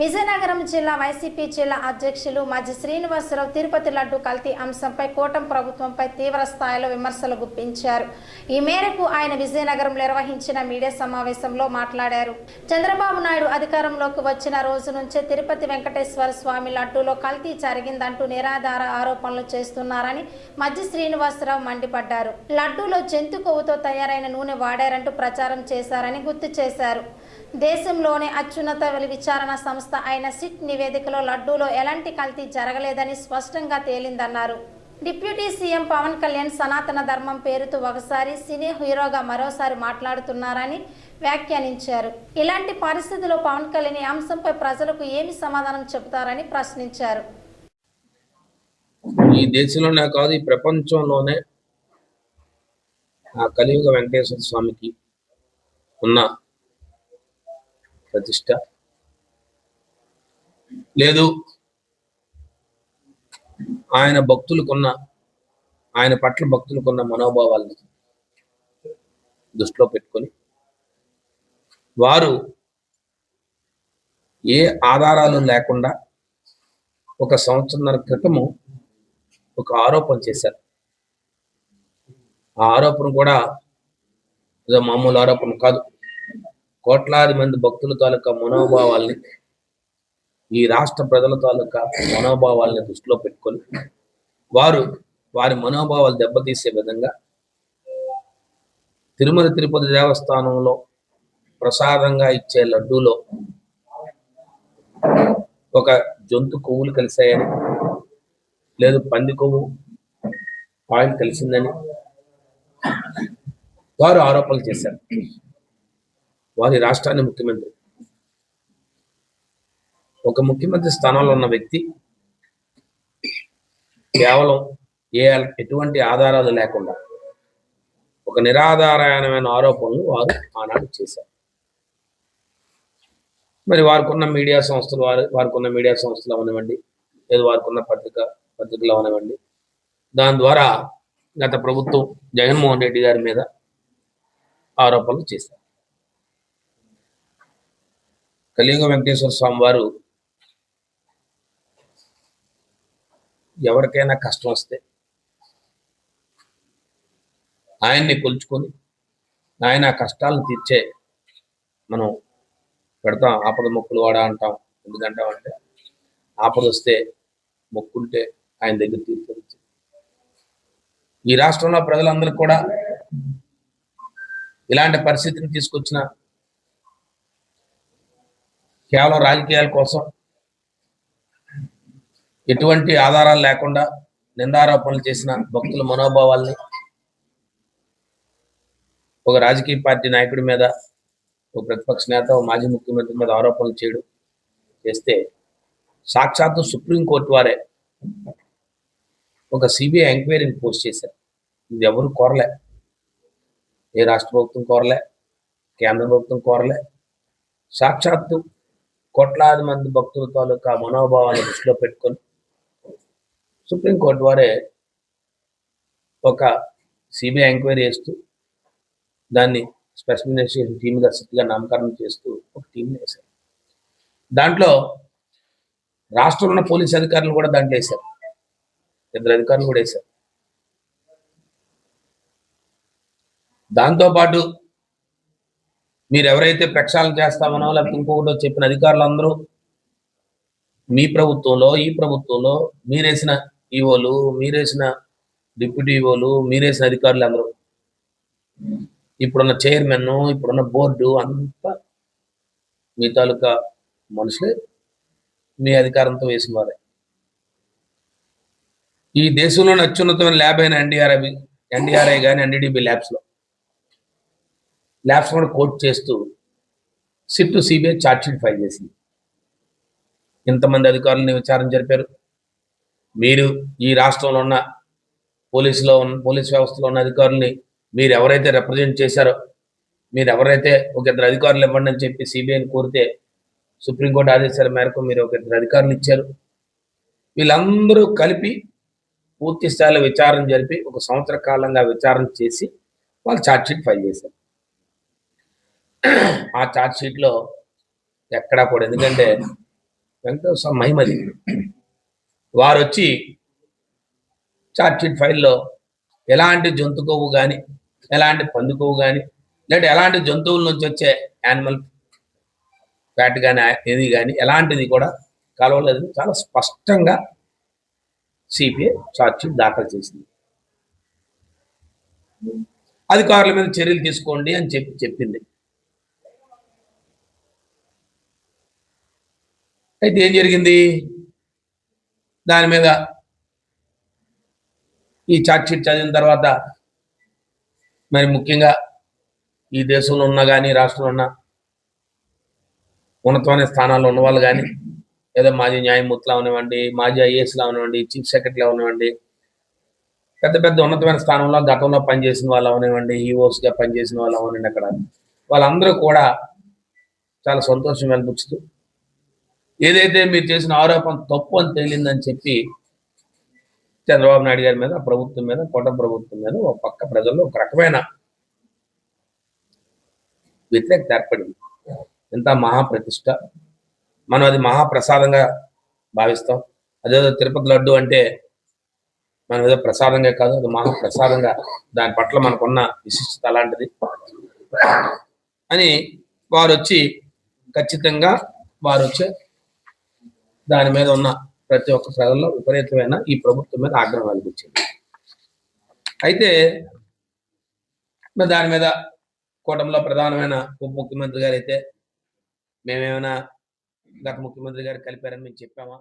విజయనగరం జిల్లా వైసీపీ జిల్లా అధ్యక్షులు మజ్జి శ్రీనివాసరావు తిరుపతి లడ్డు కల్తీ అంశంపై కూటమి ప్రభుత్వంపై తీవ్ర స్థాయిలో విమర్శలు గుప్పించారు. ఈ మేరకు ఆయన విజయనగరంలో నిర్వహించిన మీడియా సమావేశంలో మాట్లాడారు. చంద్రబాబు నాయుడు అధికారంలోకి వచ్చిన రోజు నుంచే తిరుపతి వెంకటేశ్వర స్వామి లడ్డూలో కల్తీ జరిగిందంటూ నిరాధార ఆరోపణలు చేస్తున్నారని మజ్జి శ్రీనివాసరావు మండిపడ్డారు. లడ్డూలో జంతు కొవ్వుతో తయారైన నూనె వాడారంటూ ప్రచారం చేశారని గుర్తు చేశారు. దేశంలోనే అత్యున్నత విచారణ సంస్థ అయిన సిట్ నివేదికలో లడ్డూలో ఎలాంటి కల్తీ జరగలేదని స్పష్టంగా తేలిందన్నారు. డిప్యూటీ సీఎం పవన్ కళ్యాణ్ సనాతన ధర్మం పేరుతో ఒకసారి సినీ హీరోగా మరోసారి మాట్లాడుతున్నారని వ్యాఖ్యానించారు. ఇలాంటి పరిస్థితుల్లో పవన్ కళ్యాణ్ ఈ అంశంపై ప్రజలకు ఏమి సమాధానం చెబుతారని ప్రశ్నించారు. ఈ దేశంలోనే కాదు, ఈ ప్రపంచంలోనే ఆ కలియుగ వెంకటేశ్వర స్వామికి ఉన్న ప్రతిష్ట లేదు, ఆయన పట్ల భక్తులకున్న మనోభావాలను దృష్టిలో పెట్టుకొని వారు ఏ ఆధారాలు లేకుండా ఒక సంవత్సరంన్నర క్రితము ఒక ఆరోపణ చేశారు. ఆ ఆరోపణ కూడా ఏదో మామూలు ఆరోపణ కాదు. కోట్లాది మంది భక్తుల తాలూకా మనోభావాల్ని, ఈ రాష్ట్ర ప్రజల తాలూకా మనోభావాల్ని దృష్టిలో పెట్టుకొని వారి మనోభావాలు దెబ్బతీసే విధంగా తిరుపతి దేవస్థానంలో ప్రసాదంగా ఇచ్చే లడ్డూలో ఒక జంతు కొవ్వులు కలిసాయని, లేదు పంది కొవ్వు ఆయిల్ కలిసిందని వారు ఆరోపణలు చేశారు. వారి రాష్ట్రాన్ని ముఖ్యమంత్రి, ఒక ముఖ్యమంత్రి స్థానంలో ఉన్న వ్యక్తి కేవలం ఎటువంటి ఆధారాలు లేకుండా ఒక నిరాధారమైన ఆరోపణలు వారు ఆనాడు చేశారు. మరి వారికున్న మీడియా సంస్థలు అవనివ్వండి, లేదు వారికున్న పత్రికలు అవనివ్వండి, దాని ద్వారా గత ప్రభుత్వం జగన్మోహన్ రెడ్డి గారి మీద ఆరోపణలు చేశారు. కలియుగ వెంకటేశ్వర స్వామి వారు ఎవరికైనా కష్టం వస్తే ఆయన్ని కొలుచుకొని ఆయన కష్టాలను తీర్చే మనం పెడతాం. ఆపద మొక్కులు వాడా అంటాం. ఎందుకంటామంటే ఆపద వస్తే మొక్కుంటే ఆయన దగ్గర తీర్చవచ్చు. ఈ రాష్ట్రంలో ప్రజలందరికీ కూడా ఇలాంటి పరిస్థితిని తీసుకొచ్చిన కేవలం రాజకీయాల కోసం ఎటువంటి ఆధారాలు లేకుండా నిందారోపణలు చేసిన భక్తుల మనోభావాల్ని ఒక రాజకీయ పార్టీ నాయకుడి మీద, ఒక ప్రతిపక్ష నేత, ఒక మాజీ ముఖ్యమంత్రి మీద ఆరోపణలు చేస్తే సాక్షాత్తు సుప్రీంకోర్టు వారే ఒక సిబిఐ ఎంక్వైరీని పోస్ట్ చేశారు. ఇది ఎవరు కోరలే, ఏ రాష్ట్ర ప్రభుత్వం కోరలే, కేంద్ర ప్రభుత్వం కోరలే. సాక్షాత్తు కోట్లాది మంది భక్తుల తాలూకా మనోభావాన్ని దృష్టిలో పెట్టుకొని సుప్రీంకోర్టు వారే ఒక సిబిఐ ఎంక్వైరీ చేస్తూ దాన్ని స్పెషల్ ఇన్వెస్టిగేషన్ టీమ్గా సిట్గా నామకరణం చేస్తూ ఒక టీంని వేశారు. దాంట్లో రాష్ట్రంలో ఉన్న పోలీస్ అధికారులు కూడా దాంట్లో వేశారు, 2 అధికారులు కూడా వేశారు. దాంతోపాటు మీరు ఎవరైతే ప్రక్షాళన చేస్తామనో లేకపోతే ఇంకొకటో చెప్పిన అధికారులందరూ మీ ప్రభుత్వంలో, ఈ ప్రభుత్వంలో మీరేసిన ఈవోలు, మీరేసిన డిప్యూటీ ఈవోలు, మీరేసిన అధికారులు అందరూ, ఇప్పుడున్న చైర్మన్, ఇప్పుడున్న బోర్డు అంతా మీ తాలూకా మనుషులే, మీ అధికారంతో వేసిన వారే. ఈ దేశంలోని అత్యున్నతమైన ల్యాబ్ అయిన ఎన్డీఆర్ఐ కానీ ఎన్డీడీబీ ల్యాబ్స్ కూడా కోట్ చేస్తూ సిట్ సిబిఐ ఛార్జ్షీట్ ఫైల్ చేసింది. ఇంతమంది అధికారులని విచారణ జరిపారు. మీరు ఈ రాష్ట్రంలో ఉన్న పోలీస్ వ్యవస్థలో ఉన్న అధికారుల్ని మీరు ఎవరైతే రిప్రజెంట్ చేశారో, మీరు ఎవరైతే ఒక 2 అధికారులు ఇవ్వండి అని చెప్పి సిబిఐని కోరితే సుప్రీంకోర్టు ఆదేశాల మేరకు మీరు ఒక 2 అధికారులు ఇచ్చారు. వీళ్ళందరూ కలిపి పూర్తి స్థాయిలో విచారణ జరిపి ఒక సంవత్సర కాలంగా విచారణ చేసి వాళ్ళు ఛార్జ్షీట్ ఫైల్ చేశారు. ఆ ఛార్జ్షీట్లో ఎక్కడా కూడా, ఎందుకంటే వెంకటేశ్వర స్వామి మహిమది. వారు వచ్చి ఛార్జ్షీట్ ఫైల్లో ఎలాంటి జంతు కొవ్వు కానీ, ఎలాంటి పంది కొవ్వు కానీ, లేదంటే ఎలాంటి జంతువుల నుంచి వచ్చే యానిమల్ ఫ్యాట్ కానీ ఏది కానీ ఎలాంటిది కూడా కలవలేదు. చాలా స్పష్టంగా సిపిఐ ఛార్జ్షీట్ దాఖలు చేసింది. అధికారుల మీద చర్యలు తీసుకోండి అని చెప్పింది. అయితే ఏం జరిగింది? దాని మీద ఈ ఛార్జ్షీట్ చదివిన తర్వాత మరి ముఖ్యంగా ఈ దేశంలో ఉన్నా కానీ, రాష్ట్రంలో ఉన్న ఉన్నతమైన స్థానాల్లో ఉన్న వాళ్ళు కానీ, ఏదో మాజీ న్యాయమూర్తులు అవనివ్వండి, మాజీ ఐఏఎస్లు అవనివ్వండి, చీఫ్ సెక్రటరీలు అవనివ్వండి, పెద్ద పెద్ద ఉన్నతమైన స్థానంలో గతంలో పనిచేసిన వాళ్ళు అవనివ్వండి, ఈఓస్గా పనిచేసిన వాళ్ళు అవనివ్వండి, అక్కడ వాళ్ళందరూ కూడా చాలా సంతోషం వెలిపిస్తూ ఏదైతే మీరు చేసిన ఆరోపణ తప్పు అని తేలిందని చెప్పి చంద్రబాబు నాయుడు గారి మీద, ప్రభుత్వం మీద, కూటమి ప్రభుత్వం మీద ఒక పక్క ప్రజల్లో ఒక రకమైన వ్యతిరేకత ఏర్పడింది. ఎంత మహాప్రతిష్ట, మనం అది మహాప్రసాదంగా భావిస్తాం. అదేదో తిరుపతి లడ్డు అంటే మనం ఏదో ప్రసాదంగా కాదు, అది మహాప్రసాదంగా, దాని పట్ల మనకున్న విశిష్టత అలాంటిది అని వారు వచ్చి ఖచ్చితంగా వారు వచ్చే దాని మీద ఉన్న ప్రతి ఒక్క ప్రజల్లో విపరీతమైన ఈ ప్రభుత్వం మీద ఆగ్రహం అనిపించింది. అయితే దాని మీద కూటమిలో ప్రధానమైన ఉప ముఖ్యమంత్రి గారు అయితే మేమేమైనా గత ముఖ్యమంత్రి గారు కలిపారని మేము చెప్పామా?